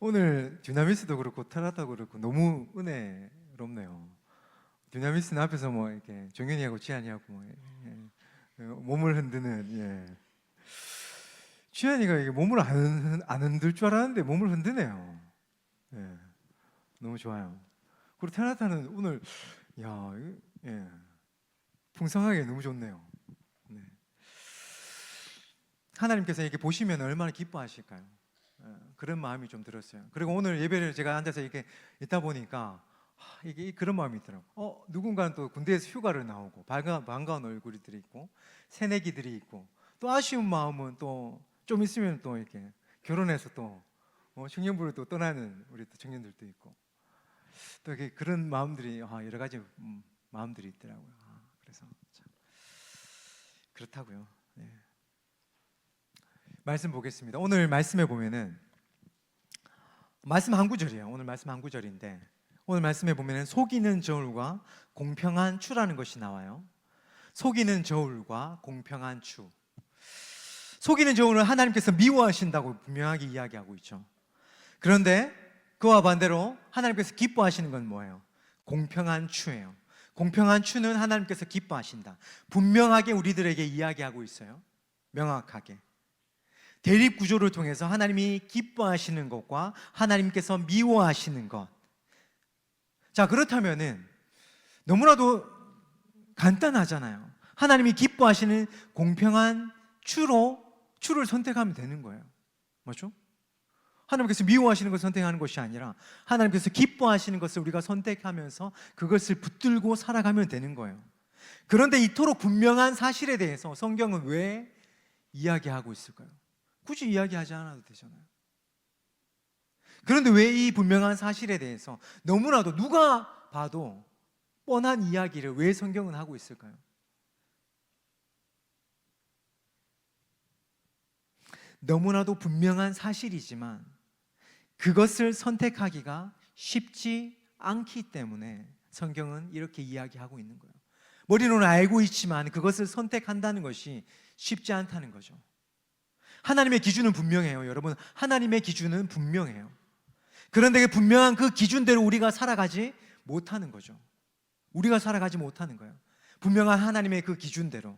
오늘 듀나미스도 그렇고 테라도 그렇고 너무 은혜롭네요. 듀나미스는 앞에서 뭐 이렇게 종현이하고 지한이하고 뭐 몸을 흔드는 지한이가 이게 몸을 안 흔들 줄 알았는데 몸을 흔드네요. 너무 좋아요. 그리고 테라타는 오늘 야 풍성하게 너무 좋네요. 네. 하나님께서 이렇게 보시면 얼마나 기뻐하실까요? 그런 마음이 좀 들었어요. 그리고 오늘 예배를 제가 앉아서 이렇게 있다 보니까 이게 그런 마음이 있더라고요. 누군가는 또 군대에서 휴가를 나오고 반가운 얼굴들이 있고 새내기들이 있고 또 아쉬운 마음은 또 좀 있으면 또 이렇게 결혼해서 또 청년부를 또 떠나는 우리 또 청년들도 있고 또 이렇게 그런 마음들이 여러 가지 마음들이 있더라고요. 그래서 참 그렇다고요. 네. 말씀 보겠습니다. 오늘 말씀에 보면은 말씀 한 구절이에요. 오늘 말씀 한 구절인데 오늘 말씀에 보면은 속이는 저울과 공평한 추라는 것이 나와요. 속이는 저울과 공평한 추. 속이는 저울은 하나님께서 미워하신다고 분명하게 이야기하고 있죠. 그런데 그와 반대로 하나님께서 기뻐하시는 건 뭐예요? 공평한 추예요. 공평한 추는 하나님께서 기뻐하신다. 분명하게 우리들에게 이야기하고 있어요. 명확하게. 대립 구조를 통해서 하나님이 기뻐하시는 것과 하나님께서 미워하시는 것. 자, 그렇다면은 너무나도 간단하잖아요. 하나님이 기뻐하시는 공평한 추를 선택하면 되는 거예요. 맞죠? 하나님께서 미워하시는 것을 선택하는 것이 아니라 하나님께서 기뻐하시는 것을 우리가 선택하면서 그것을 붙들고 살아가면 되는 거예요. 그런데 이토록 분명한 사실에 대해서 성경은 왜 이야기하고 있을까요? 굳이 이야기하지 않아도 되잖아요. 그런데 왜 이 분명한 사실에 대해서 너무나도 누가 봐도 뻔한 이야기를 왜 성경은 하고 있을까요? 너무나도 분명한 사실이지만 그것을 선택하기가 쉽지 않기 때문에 성경은 이렇게 이야기하고 있는 거예요. 머리로는 알고 있지만 그것을 선택한다는 것이 쉽지 않다는 거죠. 하나님의 기준은 분명해요. 여러분, 하나님의 기준은 분명해요. 그런데 분명한 그 기준대로 우리가 살아가지 못하는 거죠. 우리가 살아가지 못하는 거예요. 분명한 하나님의 그 기준대로.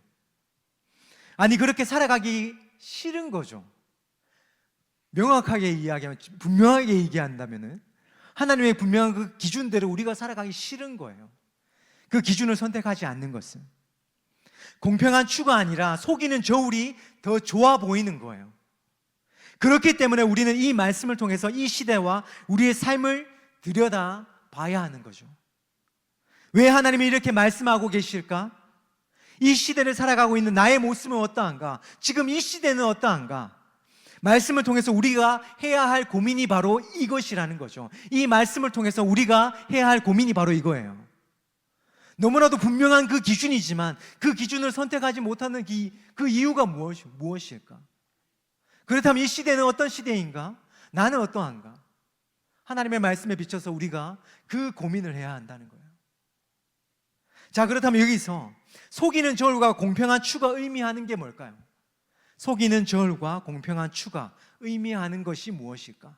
아니, 그렇게 살아가기 싫은 거죠. 명확하게 이야기하면, 분명하게 얘기한다면은 하나님의 분명한 그 기준대로 우리가 살아가기 싫은 거예요. 그 기준을 선택하지 않는 것은 공평한 추가 아니라 속이는 저울이 더 좋아 보이는 거예요. 그렇기 때문에 우리는 이 말씀을 통해서 이 시대와 우리의 삶을 들여다 봐야 하는 거죠. 왜 하나님이 이렇게 말씀하고 계실까? 이 시대를 살아가고 있는 나의 모습은 어떠한가? 지금 이 시대는 어떠한가? 말씀을 통해서 우리가 해야 할 고민이 바로 이것이라는 거죠. 이 말씀을 통해서 우리가 해야 할 고민이 바로 이거예요. 너무나도 분명한 그 기준이지만 그 기준을 선택하지 못하는 그 이유가 무엇일까? 그렇다면 이 시대는 어떤 시대인가? 나는 어떠한가? 하나님의 말씀에 비춰서 우리가 그 고민을 해야 한다는 거예요. 자, 그렇다면 여기서 속이는 저울과 공평한 추가 의미하는 게 뭘까요? 속이는 저울과 공평한 추가 의미하는 것이 무엇일까?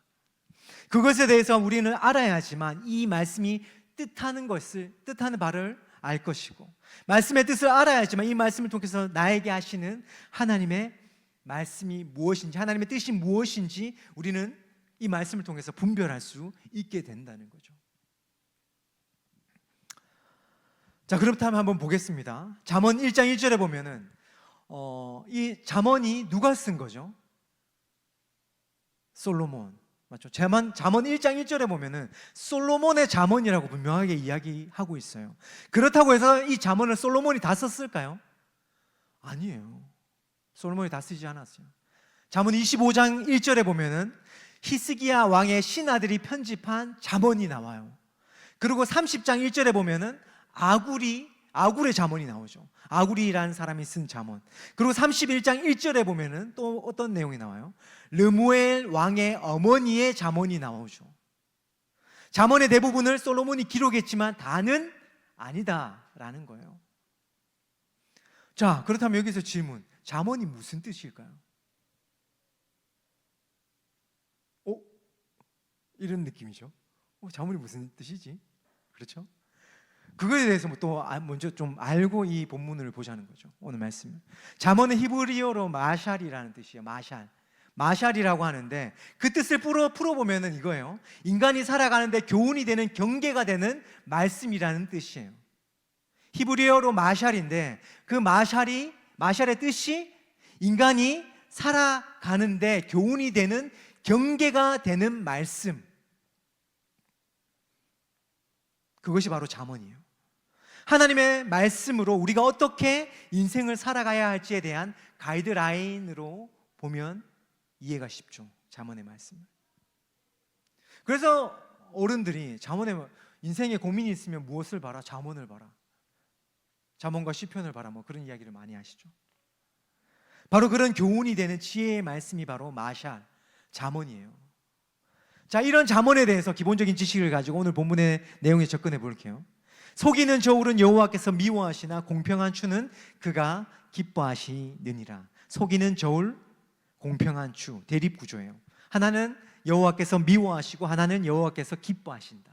그것에 대해서 우리는 알아야지만 이 말씀이 뜻하는 바를 알 것이고, 말씀의 뜻을 알아야지만 이 말씀을 통해서 나에게 하시는 하나님의 말씀이 무엇인지, 하나님의 뜻이 무엇인지 우리는 이 말씀을 통해서 분별할 수 있게 된다는 거죠. 자, 그렇다면 한번 보겠습니다. 잠언 1장 1절에 보면은 이 잠언이 누가 쓴 거죠? 솔로몬. 맞죠? 잠언 1장 1절에 보면은 솔로몬의 잠언이라고 분명하게 이야기하고 있어요. 그렇다고 해서 이 잠언을 솔로몬이 다 썼을까요? 아니에요. 솔로몬이 다 쓰지 않았어요. 잠언 25장 1절에 보면은 히스기야 왕의 신하들이 편집한 잠언이 나와요. 그리고 30장 1절에 보면은 아굴의 잠언이 나오죠. 아굴이라는 사람이 쓴 잠언. 그리고 31장 1절에 보면은 또 어떤 내용이 나와요? 르무엘 왕의 어머니의 잠언이 나오죠. 잠언의 대부분을 솔로몬이 기록했지만 다는 아니다라는 거예요. 자, 그렇다면 여기서 질문. 잠언이 무슨 뜻일까요? 이런 느낌이죠. 자문이 무슨 뜻이지? 그렇죠? 그거에 대해서 또 먼저 좀 알고 이 본문을 보자는 거죠. 오늘 말씀. 잠언은 히브리어로 마샬이라는 뜻이에요. 마샬이라고 하는데 그 뜻을 풀어보면은 이거예요. 인간이 살아가는데 교훈이 되는, 경계가 되는 말씀이라는 뜻이에요. 히브리어로 마샬인데 그 마샬의 뜻이 인간이 살아가는데 교훈이 되는, 경계가 되는 말씀, 그것이 바로 잠언이에요. 하나님의 말씀으로 우리가 어떻게 인생을 살아가야 할지에 대한 가이드라인으로 보면 이해가 쉽죠. 잠언의 말씀을. 그래서 어른들이 잠언에 인생에 고민이 있으면 무엇을 봐라? 잠언을 봐라. 잠언과 시편을 봐라. 뭐 그런 이야기를 많이 하시죠. 바로 그런 교훈이 되는 지혜의 말씀이 바로 마샬, 잠언이에요. 자, 이런 잠언에 대해서 기본적인 지식을 가지고 오늘 본문의 내용에 접근해 볼게요. 속이는 저울은 여호와께서 미워하시나 공평한 추는 그가 기뻐하시느니라. 속이는 저울, 공평한 추, 대립 구조예요. 하나는 여호와께서 미워하시고 하나는 여호와께서 기뻐하신다.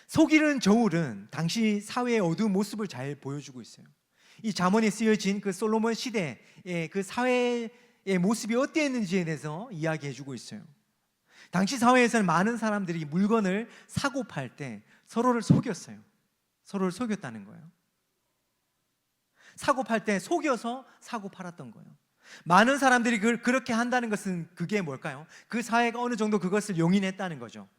속이는 저울은 당시 사회의 어두운 모습을 잘 보여주고 있어요. 이 잠언이 쓰여진 그 솔로몬 시대의 그 사회의 모습이 어땠는지에 대해서 이야기해주고 있어요. 당시 사회에서는 많은 사람들이 물건을 사고 팔 때 서로를 속였어요. 서로를 속였다는 거예요. 사고 팔 때 속여서 사고 팔았던 거예요. 많은 사람들이 그렇게 한다는 것은 그게 뭘까요? 그 사회가 어느 정도 그것을 용인했다는 거죠.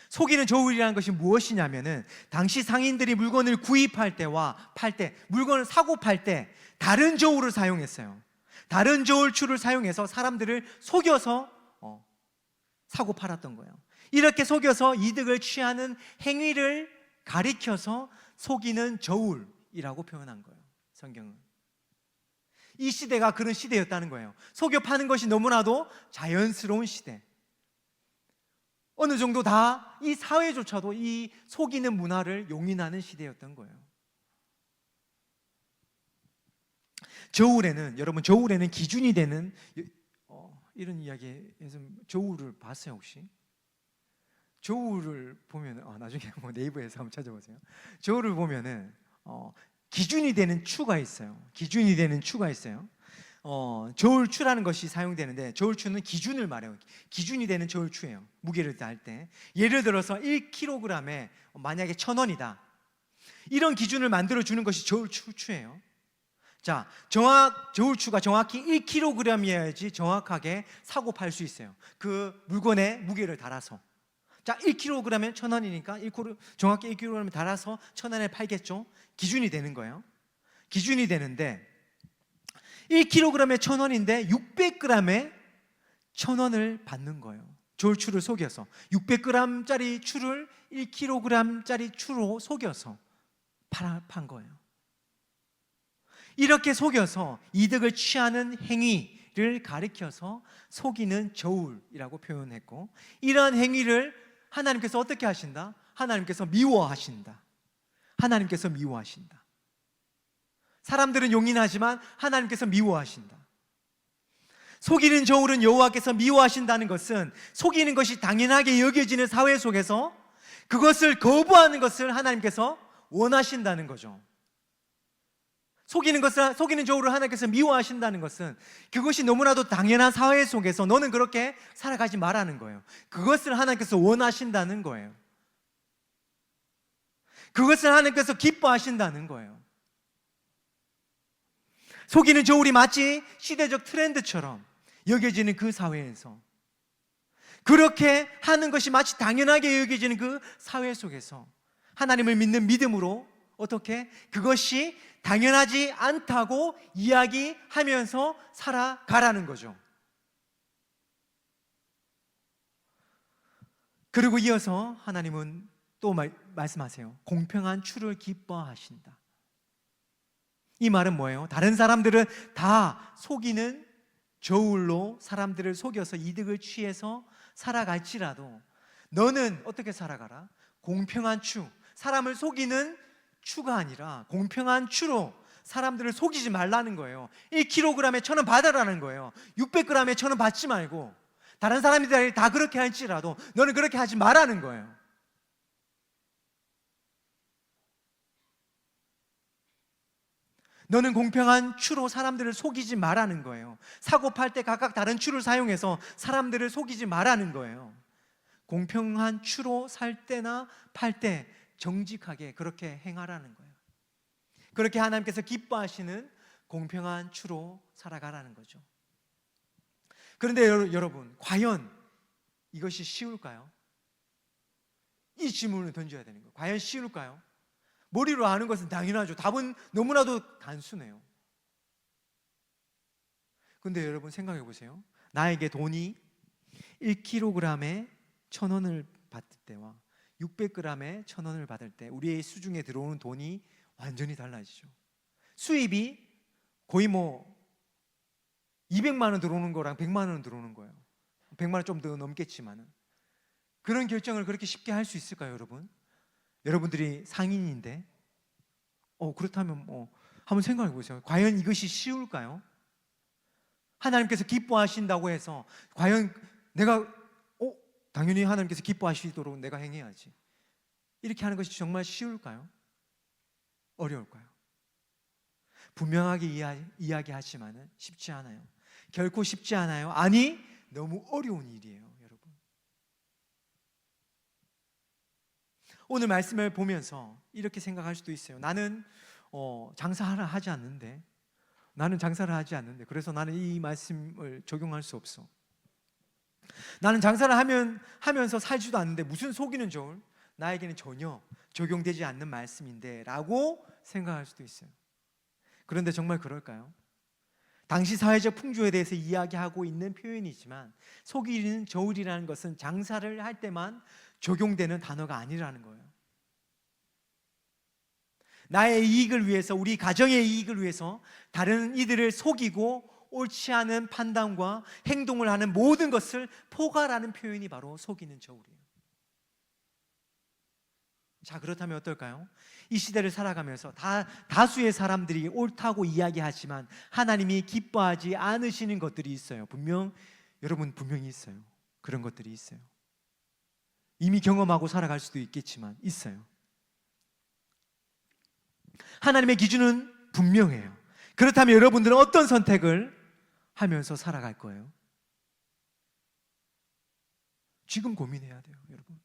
속이는 저울이라는 것이 무엇이냐면은 당시 상인들이 물건을 구입할 때와 팔 때, 물건을 사고 팔 때 다른 저울을 사용했어요. 다른 저울추를 사용해서 사람들을 속여서 사고 팔았던 거예요. 이렇게 속여서 이득을 취하는 행위를 가리켜서 속이는 저울이라고 표현한 거예요. 성경은. 이 시대가 그런 시대였다는 거예요. 속여 파는 것이 너무나도 자연스러운 시대. 어느 정도 다 이 사회조차도 이 속이는 문화를 용인하는 시대였던 거예요. 여러분 저울에는 기준이 되는 이런 이야기에서 저울을 봤어요 혹시? 저울을 보면 나중에 뭐 네이버에서 한번 찾아보세요. 저울을 보면은 기준이 되는 추가 있어요. 기준이 되는 추가 있어요. 저울추라는 것이 사용되는데 저울추는 기준을 말해요. 기준이 되는 저울추예요. 무게를 할 때 예를 들어서 1kg에 만약에 1,000원이다. 이런 기준을 만들어주는 것이 저울추예요. 자, 저울추가 정확히 1kg이어야지 정확하게 사고 팔 수 있어요. 그 물건의 무게를 달아서. 자, 1kg면 1,000원이니까 정확히 1kg을 달아서 1,000원에 팔겠죠. 기준이 되는 거예요. 기준이 되는데 1kg에 1,000원인데 600g에 1,000원을 받는 거예요. 저울추를 속여서 600g짜리 추를 1kg짜리 추로 속여서 판 거예요. 이렇게 속여서 이득을 취하는 행위를 가리켜서 속이는 저울이라고 표현했고, 이러한 행위를 하나님께서 어떻게 하신다? 하나님께서 미워하신다. 하나님께서 미워하신다. 사람들은 용인하지만 하나님께서 미워하신다. 속이는 저울은 여호와께서 미워하신다는 것은 속이는 것이 당연하게 여겨지는 사회 속에서 그것을 거부하는 것을 하나님께서 원하신다는 거죠. 속이는 저울을 하나님께서 미워하신다는 것은 그것이 너무나도 당연한 사회 속에서 너는 그렇게 살아가지 말라는 거예요. 그것을 하나님께서 원하신다는 거예요. 그것을 하나님께서 기뻐하신다는 거예요. 속이는 저울이 마치 시대적 트렌드처럼 여겨지는 그 사회에서, 그렇게 하는 것이 마치 당연하게 여겨지는 그 사회 속에서 하나님을 믿는 믿음으로 어떻게 그것이 당연하지 않다고 이야기하면서 살아가라는 거죠. 그리고 이어서 하나님은 또 말씀하세요. 공평한 추를 기뻐하신다. 이 말은 뭐예요? 다른 사람들은 다 속이는 저울로 사람들을 속여서 이득을 취해서 살아갈지라도 너는 어떻게 살아가라? 공평한 추, 사람을 속이는 추가 아니라 공평한 추로 사람들을 속이지 말라는 거예요. 1kg에 1,000원 받으라는 거예요. 600g에 1,000원 받지 말고 다른 사람들이 다 그렇게 할지라도 너는 그렇게 하지 말라는 거예요. 너는 공평한 추로 사람들을 속이지 말라는 거예요. 사고 팔 때 각각 다른 추를 사용해서 사람들을 속이지 말라는 거예요. 공평한 추로 살 때나 팔 때 정직하게 그렇게 행하라는 거예요. 그렇게 하나님께서 기뻐하시는 공평한 추로 살아가라는 거죠. 그런데 여러분, 과연 이것이 쉬울까요? 이 질문을 던져야 되는 거예요. 과연 쉬울까요? 머리로 아는 것은 당연하죠. 답은 너무나도 단순해요. 근데 여러분 생각해 보세요. 나에게 돈이 1kg에 1,000원을 받을 때와 600g에 1,000원을 받을 때 우리의 수중에 들어오는 돈이 완전히 달라지죠. 수입이 거의 200만 원 들어오는 거랑 100만 원 들어오는 거예요. 100만 원 좀 더 넘겠지만은 그런 결정을 그렇게 쉽게 할 수 있을까요, 여러분? 여러분들이 상인인데 그렇다면 한번 생각해 보세요. 과연 이것이 쉬울까요? 하나님께서 기뻐하신다고 해서 과연 내가 당연히 하나님께서 기뻐하시도록 내가 행해야지, 이렇게 하는 것이 정말 쉬울까요? 어려울까요? 분명하게 이야기하지만은 쉽지 않아요. 결코 쉽지 않아요. 아니, 너무 어려운 일이에요, 여러분. 오늘 말씀을 보면서 이렇게 생각할 수도 있어요. 나는 장사를 하지 않는데, 그래서 나는 이 말씀을 적용할 수 없어. 나는 장사를 하면서 살지도 않는데 무슨 속이는 좋을, 나에게는 전혀 적용되지 않는 말씀인데 라고 생각할 수도 있어요. 그런데 정말 그럴까요? 당시 사회적 풍조에 대해서 이야기하고 있는 표현이지만 속이는 저울이라는 것은 장사를 할 때만 적용되는 단어가 아니라는 거예요. 나의 이익을 위해서, 우리 가정의 이익을 위해서 다른 이들을 속이고 옳지 않은 판단과 행동을 하는 모든 것을 포괄하는 표현이 바로 속이는 저울이에요. 자, 그렇다면 어떨까요? 이 시대를 살아가면서 다수의 사람들이 옳다고 이야기하지만 하나님이 기뻐하지 않으시는 것들이 있어요. 여러분 분명히 있어요. 그런 것들이 있어요. 이미 경험하고 살아갈 수도 있겠지만 있어요. 하나님의 기준은 분명해요. 그렇다면 여러분들은 어떤 선택을 하면서 살아갈 거예요? 지금 고민해야 돼요, 여러분.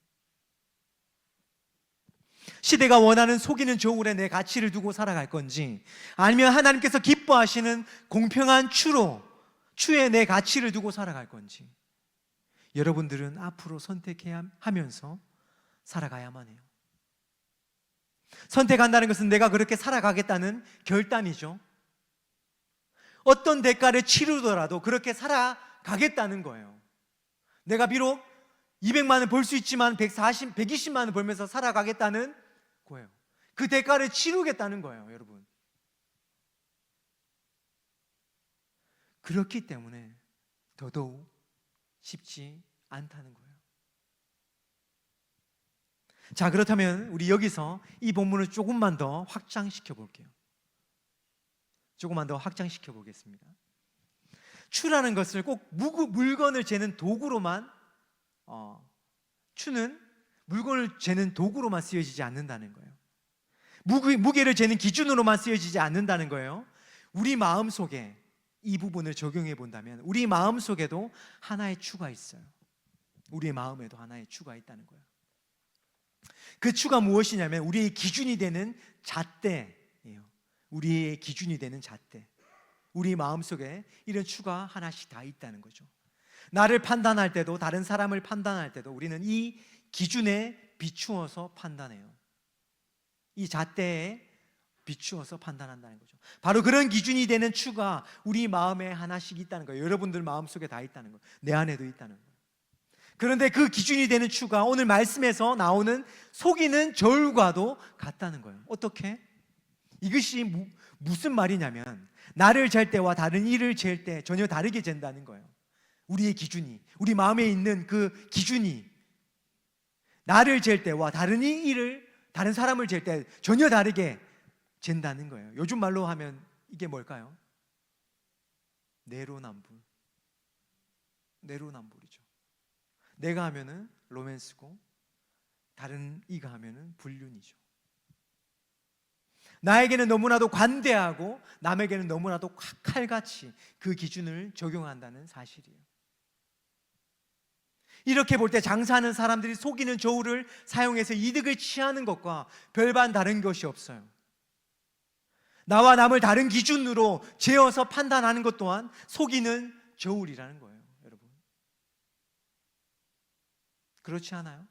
시대가 원하는 속이는 저울에 내 가치를 두고 살아갈 건지, 아니면 하나님께서 기뻐하시는 공평한 추에 내 가치를 두고 살아갈 건지, 여러분들은 앞으로 선택해야 하면서 살아가야만 해요. 선택한다는 것은 내가 그렇게 살아가겠다는 결단이죠. 어떤 대가를 치르더라도 그렇게 살아가겠다는 거예요. 내가 비록 200만 원 벌 수 있지만 120만 원 벌면서 살아가겠다는 거예요. 그 대가를 치르겠다는 거예요, 여러분. 그렇기 때문에 더더욱 쉽지 않다는 거예요. 자, 그렇다면 우리 여기서 이 본문을 조금만 더 확장시켜 볼게요. 조금만 더 확장시켜 보겠습니다. 추라는 것을 꼭 물건을 재는 도구로만, 추는 물건을 재는 도구로만 쓰여지지 않는다는 거예요. 무게를 재는 기준으로만 쓰여지지 않는다는 거예요. 우리 마음속에 이 부분을 적용해 본다면 우리 마음속에도 하나의 추가 있어요. 우리의 마음에도 하나의 추가 있다는 거예요. 그 추가 무엇이냐면 우리의 기준이 되는 잣대예요. 우리의 기준이 되는 잣대. 우리 마음속에 이런 추가 하나씩 다 있다는 거죠. 나를 판단할 때도, 다른 사람을 판단할 때도 우리는 이 기준에 비추어서 판단해요. 이 잣대에 비추어서 판단한다는 거죠. 바로 그런 기준이 되는 추가 우리 마음에 하나씩 있다는 거예요. 여러분들 마음속에 다 있다는 거예요. 내 안에도 있다는 거예요. 그런데 그 기준이 되는 추가, 오늘 말씀에서 나오는 속이는 저울과도 같다는 거예요. 어떻게? 이것이 무슨 말이냐면 나를 잴 때와 다른 이를 잴 때 전혀 다르게 잰다는 거예요. 우리의 기준이, 우리 마음에 있는 그 기준이 나를 잴 때와 다른 사람을 잴 때 전혀 다르게 잰다는 거예요. 요즘 말로 하면 이게 뭘까요? 내로남불이죠. 내가 하면은 로맨스고 다른 이가 하면은 불륜이죠. 나에게는 너무나도 관대하고 남에게는 너무나도 칼같이 그 기준을 적용한다는 사실이에요. 이렇게 볼 때 장사하는 사람들이 속이는 저울을 사용해서 이득을 취하는 것과 별반 다른 것이 없어요. 나와 남을 다른 기준으로 재어서 판단하는 것 또한 속이는 저울이라는 거예요, 여러분. 그렇지 않아요?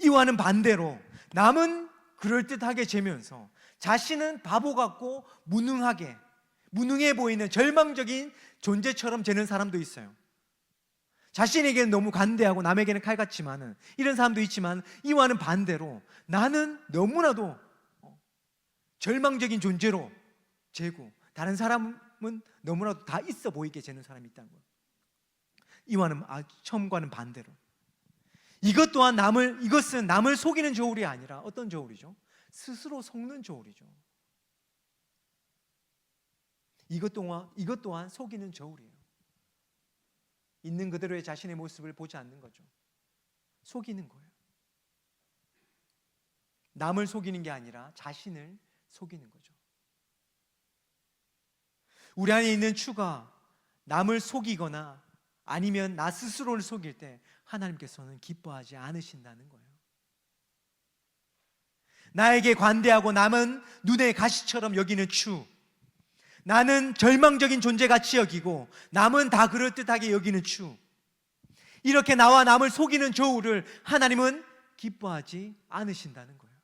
이와는 반대로 남은 그럴듯하게 재면서 자신은 바보 같고 무능해 보이는 절망적인 존재처럼 재는 사람도 있어요. 자신에게는 너무 관대하고 남에게는 칼같지만은 이런 사람도 있지만, 이와는 반대로 나는 너무나도 절망적인 존재로 재고 다른 사람은 너무나도 다 있어 보이게 재는 사람이 있다는 거예요. 이와는 처음과는 반대로 이것은 남을 속이는 저울이 아니라 어떤 저울이죠? 스스로 속는 저울이죠. 이것 또한 속이는 저울이에요. 있는 그대로의 자신의 모습을 보지 않는 거죠. 속이는 거예요. 남을 속이는 게 아니라 자신을 속이는 거죠. 우리 안에 있는 추가 남을 속이거나 아니면 나 스스로를 속일 때 하나님께서는 기뻐하지 않으신다는 거예요. 나에게 관대하고 남은 눈의 가시처럼 여기는 추, 나는 절망적인 존재같이 여기고 남은 다 그럴듯하게 여기는 추, 이렇게 나와 남을 속이는 저울을 하나님은 기뻐하지 않으신다는 거예요.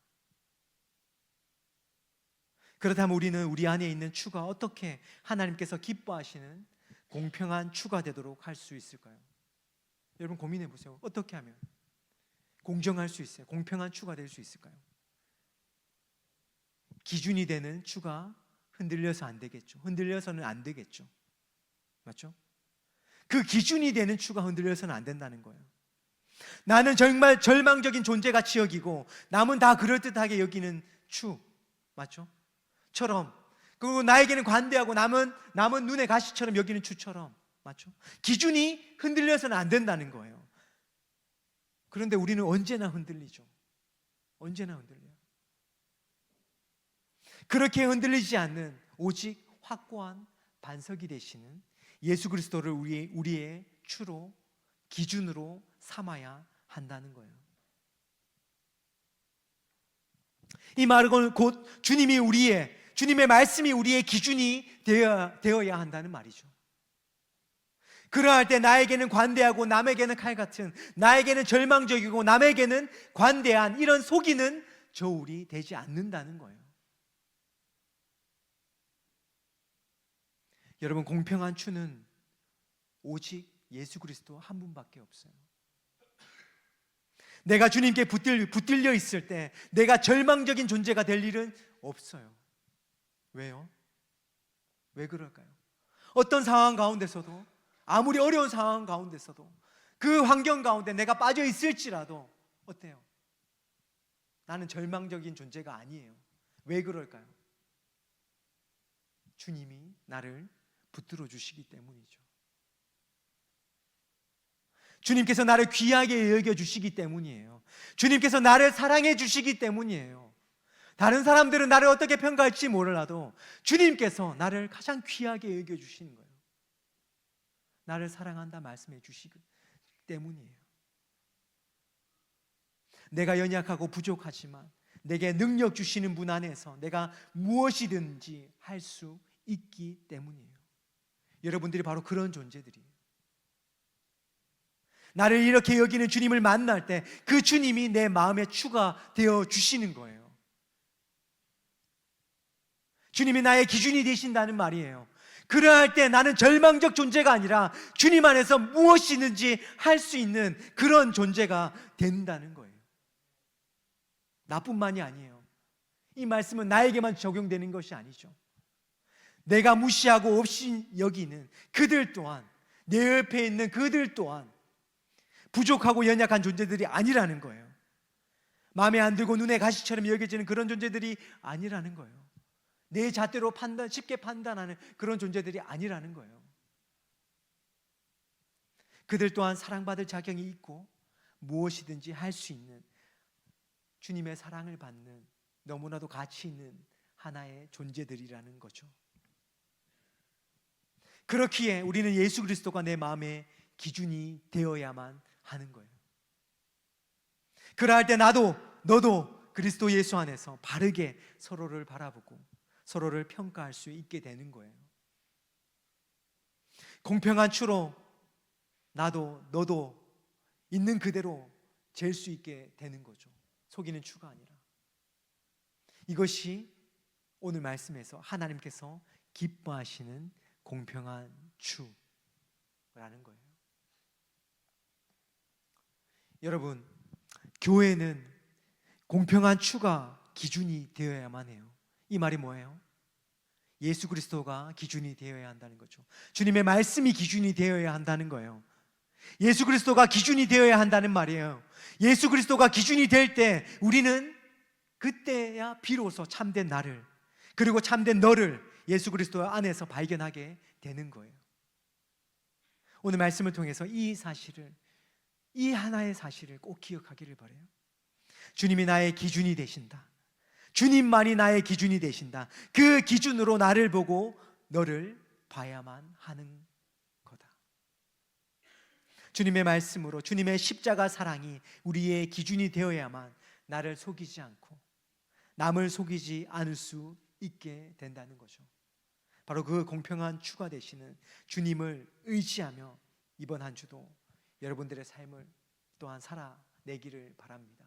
그렇다면 우리는 우리 안에 있는 추가 어떻게 하나님께서 기뻐하시는 공평한 추가 되도록 할 수 있을까요? 여러분 고민해 보세요. 어떻게 하면 공정할 수 있어요? 공평한 추가 될 수 있을까요? 기준이 되는 추가 흔들려서 안 되겠죠. 흔들려서는 안 되겠죠. 맞죠? 그 기준이 되는 추가 흔들려서는 안 된다는 거예요. 나는 정말 절망적인 존재같이 여기고 남은 다 그럴듯하게 여기는 추, 맞죠? 처럼, 그리고 나에게는 관대하고 남은 눈의 가시처럼 여기는 추처럼, 맞죠? 기준이 흔들려서는 안 된다는 거예요. 그런데 우리는 언제나 흔들리죠. 언제나 흔들려요. 그렇게 흔들리지 않는 오직 확고한 반석이 되시는 예수 그리스도를 우리의 추로, 기준으로 삼아야 한다는 거예요. 이 말은 곧 주님의 말씀이 우리의 기준이 되어야 한다는 말이죠. 그러할 때 나에게는 관대하고 남에게는 칼같은, 나에게는 절망적이고 남에게는 관대한 이런 속이는 저울이 되지 않는다는 거예요. 여러분, 공평한 추는 오직 예수 그리스도 한 분밖에 없어요. 내가 주님께 붙들려 있을 때 내가 절망적인 존재가 될 일은 없어요. 왜요? 왜 그럴까요? 어떤 상황 가운데서도, 아무리 어려운 상황 가운데서도, 그 환경 가운데 내가 빠져 있을지라도 어때요? 나는 절망적인 존재가 아니에요. 왜 그럴까요? 주님이 나를 붙들어 주시기 때문이죠. 주님께서 나를 귀하게 여겨주시기 때문이에요. 주님께서 나를 사랑해 주시기 때문이에요. 다른 사람들은 나를 어떻게 평가할지 몰라도 주님께서 나를 가장 귀하게 여겨주시는 거예요. 나를 사랑한다 말씀해 주시기 때문이에요. 내가 연약하고 부족하지만 내게 능력 주시는 분 안에서 내가 무엇이든지 할 수 있기 때문이에요. 여러분들이 바로 그런 존재들이에요. 나를 이렇게 여기는 주님을 만날 때 그 주님이 내 마음에 추가되어 주시는 거예요. 주님이 나의 기준이 되신다는 말이에요. 그러할 때 나는 절망적 존재가 아니라 주님 안에서 무엇이든지 할 수 있는 그런 존재가 된다는 거예요. 나뿐만이 아니에요. 이 말씀은 나에게만 적용되는 것이 아니죠. 내가 무시하고 없이 여기는 그들 또한, 내 옆에 있는 그들 또한 부족하고 연약한 존재들이 아니라는 거예요. 마음에 안 들고 눈에 가시처럼 여겨지는 그런 존재들이 아니라는 거예요. 내 잣대로 쉽게 판단하는 그런 존재들이 아니라는 거예요. 그들 또한 사랑받을 자격이 있고 무엇이든지 할 수 있는, 주님의 사랑을 받는 너무나도 가치 있는 하나의 존재들이라는 거죠. 그렇기에 우리는 예수 그리스도가 내 마음의 기준이 되어야만 하는 거예요. 그러할 때 나도 너도 그리스도 예수 안에서 바르게 서로를 바라보고 서로를 평가할 수 있게 되는 거예요. 공평한 추로 나도 너도 있는 그대로 잴 수 있게 되는 거죠. 속이는 추가 아니라. 이것이 오늘 말씀에서 하나님께서 기뻐하시는 공평한 추라는 거예요. 여러분, 교회는 공평한 추가 기준이 되어야만 해요. 이 말이 뭐예요? 예수 그리스도가 기준이 되어야 한다는 거죠. 주님의 말씀이 기준이 되어야 한다는 거예요. 예수 그리스도가 기준이 되어야 한다는 말이에요. 예수 그리스도가 기준이 될 때 우리는 그때야 비로소 참된 나를, 그리고 참된 너를 예수 그리스도 안에서 발견하게 되는 거예요. 오늘 말씀을 통해서 이 사실을, 이 하나의 사실을 꼭 기억하기를 바라요. 주님이 나의 기준이 되신다. 주님만이 나의 기준이 되신다. 그 기준으로 나를 보고 너를 봐야만 하는 거다. 주님의 말씀으로, 주님의 십자가 사랑이 우리의 기준이 되어야만 나를 속이지 않고 남을 속이지 않을 수 있게 된다는 거죠. 바로 그 공평한 추가 되시는 주님을 의지하며 이번 한 주도 여러분들의 삶을 또한 살아내기를 바랍니다.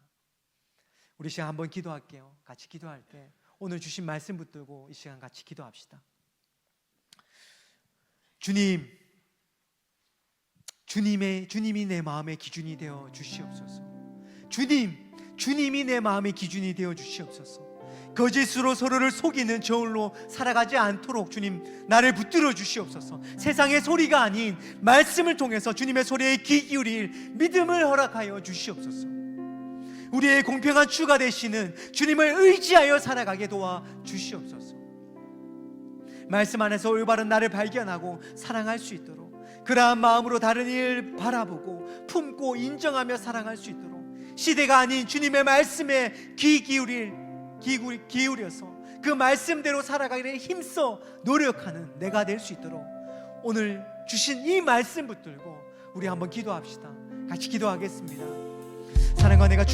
우리 시간 한번 기도할게요. 같이 기도할 때 오늘 주신 말씀 붙들고 이 시간 같이 기도합시다. 주님이 내 마음의 기준이 되어 주시옵소서. 주님이 내 마음의 기준이 되어 주시옵소서. 거짓으로 서로를 속이는 저울로 살아가지 않도록 주님 나를 붙들어 주시옵소서. 세상의 소리가 아닌 말씀을 통해서 주님의 소리에 귀 기울일 믿음을 허락하여 주시옵소서. 우리의 공평한 주가 되시는 주님을 의지하여 살아가게 도와 주시옵소서. 말씀 안에서 올바른 나를 발견하고 사랑할 수 있도록, 그러한 마음으로 다른 이를 바라보고 품고 인정하며 사랑할 수 있도록, 시대가 아닌 주님의 말씀에 귀 기울여서 그 말씀대로 살아가기를 힘써 노력하는 내가 될 수 있도록 오늘 주신 이 말씀 붙들고 우리 한번 기도합시다. 같이 기도하겠습니다. 사랑과 내가